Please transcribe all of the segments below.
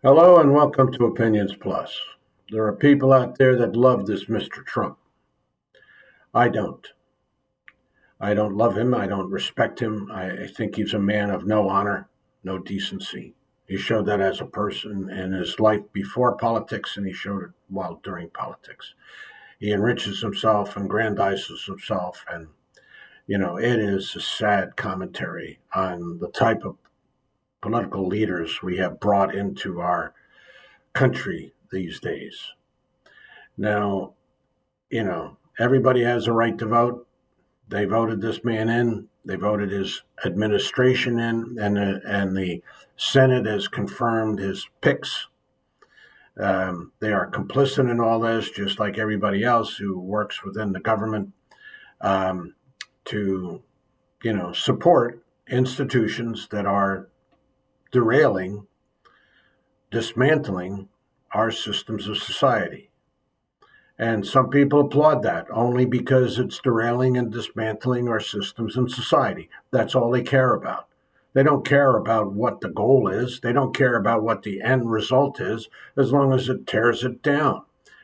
Hello and welcome to Opinions Plus. There are people out there that love this Mr. Trump. I don't. I don't love him. I don't respect him. I think he's a man of no honor, no decency. He showed that as a person in his life before politics, and he showed it while during politics. He enriches himself and grandizes himself, and it is a sad commentary on the type of political leaders we have brought into our country these days. Now, everybody has a right to vote. They voted this man in. They voted his administration in, and the Senate has confirmed his picks. They are complicit in all this, just like everybody else who works within the government to, support institutions that are derailing, dismantling our systems of society. And some people applaud that only because it's derailing and dismantling our systems and society. That's all they care about. They don't care about what the goal is. They don't care about what the end result is, as long as it tears it down.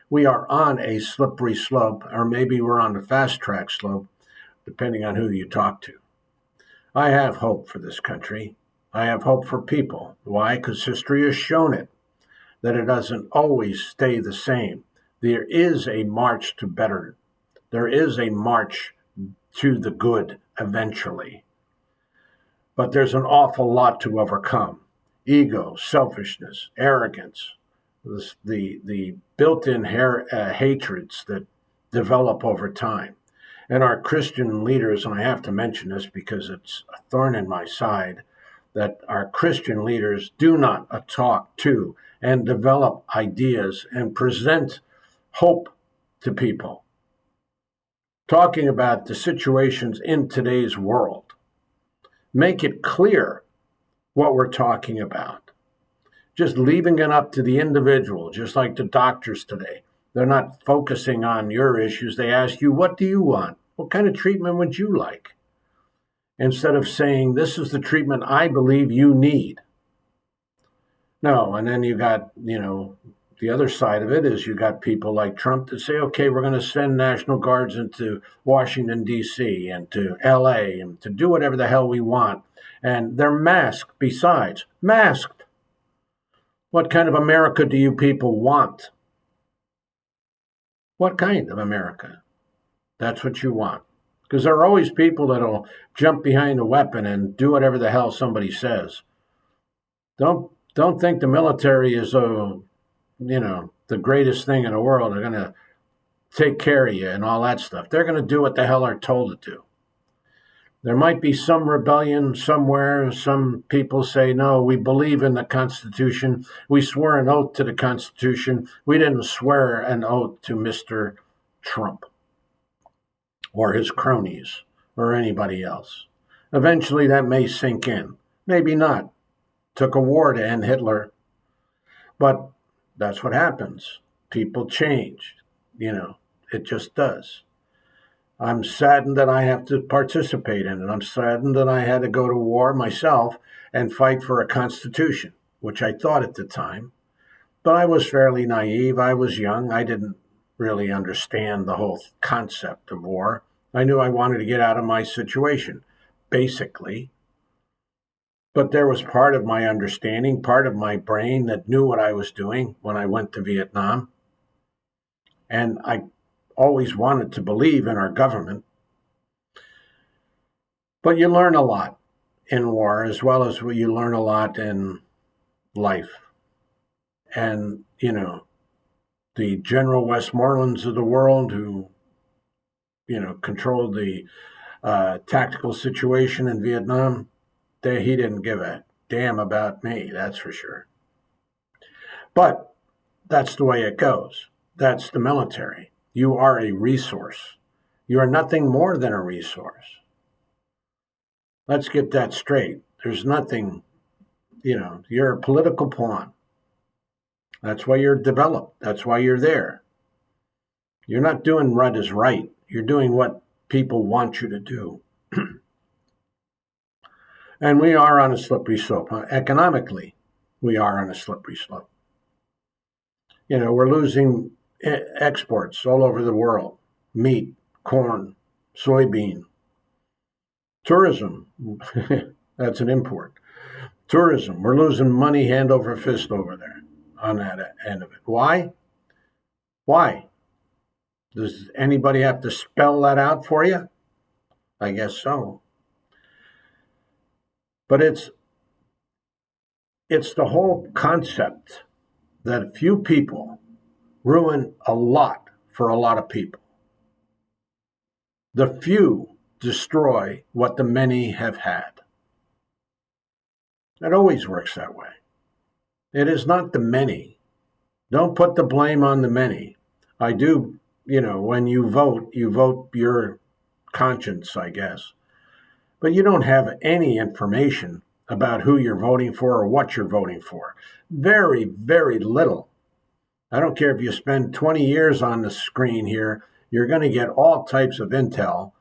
We are on a slippery slope, or maybe we're on a fast track slope, depending on who you talk to. I have hope for this country. I have hope for people. Why? Because history has shown it, that it doesn't always stay the same. There is a march to better. There is a march to the good eventually. But there's an awful lot to overcome. Ego, selfishness, arrogance, the built-in hatreds that develop over time. And our Christian leaders, and I have to mention this because it's a thorn in my side, that our Christian leaders do not talk to and develop ideas and present hope to people. Talking about the situations in today's world. Make it clear what we're talking about. Just leaving it up to the individual, just like the doctors today. They're not focusing on your issues. They ask you, what do you want? What kind of treatment would you like? Instead of saying, this is the treatment I believe you need. No, and then you got, the other side of it is you got people like Trump that say, okay, we're going to send National Guards into Washington, D.C. and to L.A. and to do whatever the hell we want. And they're masked besides. Masked. What kind of America do you people want? What kind of America? That's what you want. Because there are always people that'll jump behind a weapon and do whatever the hell somebody says. Don't think the military is the greatest thing in the world. They're going to take care of you and all that stuff. They're going to do what the hell they're told to do. There might be some rebellion somewhere. Some people say, no, we believe in the Constitution. We swore an oath to the Constitution. We didn't swear an oath to Mr. Trump or his cronies or anybody else. Eventually that may sink in. Maybe not. Took a war to end Hitler. But that's what happens. People change. It just does. I'm saddened that I have to participate in it. I'm saddened that I had to go to war myself and fight for a constitution, which I thought at the time. But I was fairly naive. I was young. I didn't really understand the whole concept of war. I knew I wanted to get out of my situation, basically. But there was part of my understanding, part of my brain that knew what I was doing when I went to Vietnam. And I always wanted to believe in our government. But you learn a lot in war, as well as you learn a lot in life. And, the General Westmorelands of the world who, controlled the tactical situation in Vietnam, he didn't give a damn about me, that's for sure. But that's the way it goes. That's the military. You are a resource. You are nothing more than a resource. Let's get that straight. There's nothing, you're a political pawn. That's why you're developed. That's why you're there. You're not doing what is right. You're doing what people want you to do. And we are on a slippery slope economically. we are on a slippery slope. We're losing exports all over the world: meat, corn, soybean. Tourism, that's an import. Tourism, we're losing money hand over fist over there on that end of it. Why? Why? Does anybody have to spell that out for you? I guess so. But it's the whole concept that few people ruin a lot for a lot of people. The few destroy what the many have had. It always works that way. It is not the many. Don't put the blame on the many. I do, when you vote your conscience, I guess. But you don't have any information about who you're voting for or what you're voting for. Very, very little. I don't care if you spend 20 years on the screen here, you're going to get all types of intel.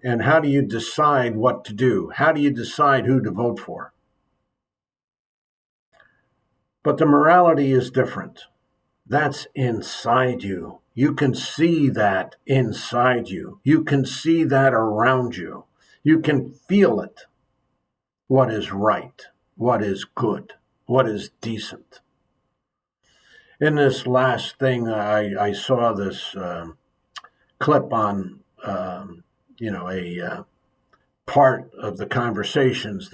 And how do you decide what to do? How do you decide who to vote for? But the morality is different. That's inside you. You can see that inside you. You can see that around you. You can feel it. What is right? What is good? What is decent? In this last thing, I saw this clip on, a part of the conversations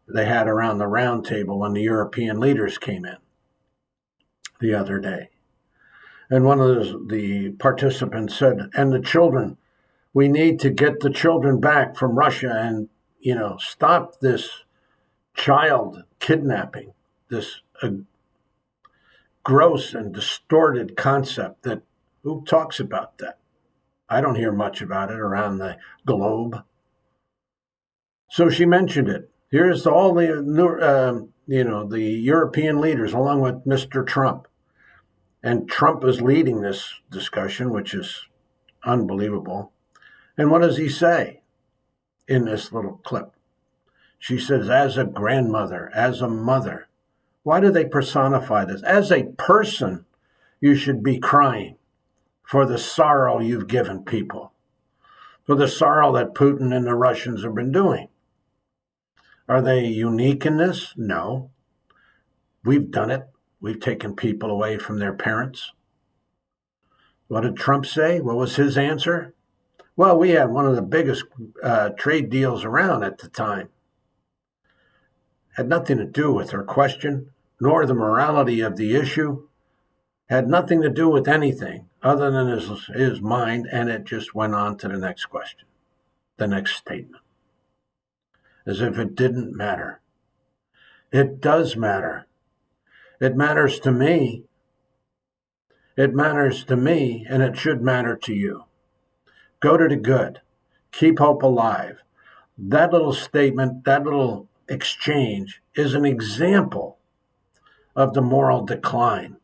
they had around the round table when the European leaders came in the other day. And one of the participants said, and the children, we need to get the children back from Russia and, stop this child kidnapping, this gross and distorted concept that, who talks about that? I don't hear much about it around the globe. So she mentioned it. Here's all the European leaders, along with Mr. Trump. And Trump is leading this discussion, which is unbelievable. And what does he say in this little clip? She says, as a grandmother, as a mother. Why do they personify this? As a person, you should be crying for the sorrow you've given people, for the sorrow that Putin and the Russians have been doing. Are they unique in this? No. We've done it. We've taken people away from their parents. What did Trump say? What was his answer? Well, we had one of the biggest trade deals around at the time. Had nothing to do with her question, nor the morality of the issue. Had nothing to do with anything other than his mind, and it just went on to the next question, the next statement. As if it didn't matter. It does matter. It matters to me. It matters to me, and it should matter to you. Go to the good. Keep hope alive. That little statement, that little exchange is an example of the moral decline.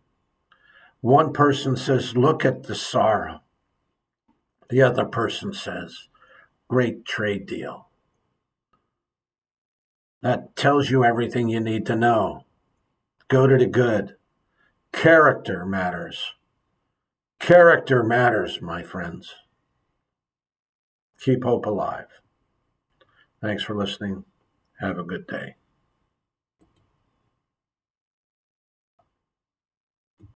One person says, look at the sorrow. The other person says, great trade deal. That tells you everything you need to know. Go to the good. Character matters. Character matters, my friends. Keep hope alive. Thanks for listening. Have a good day.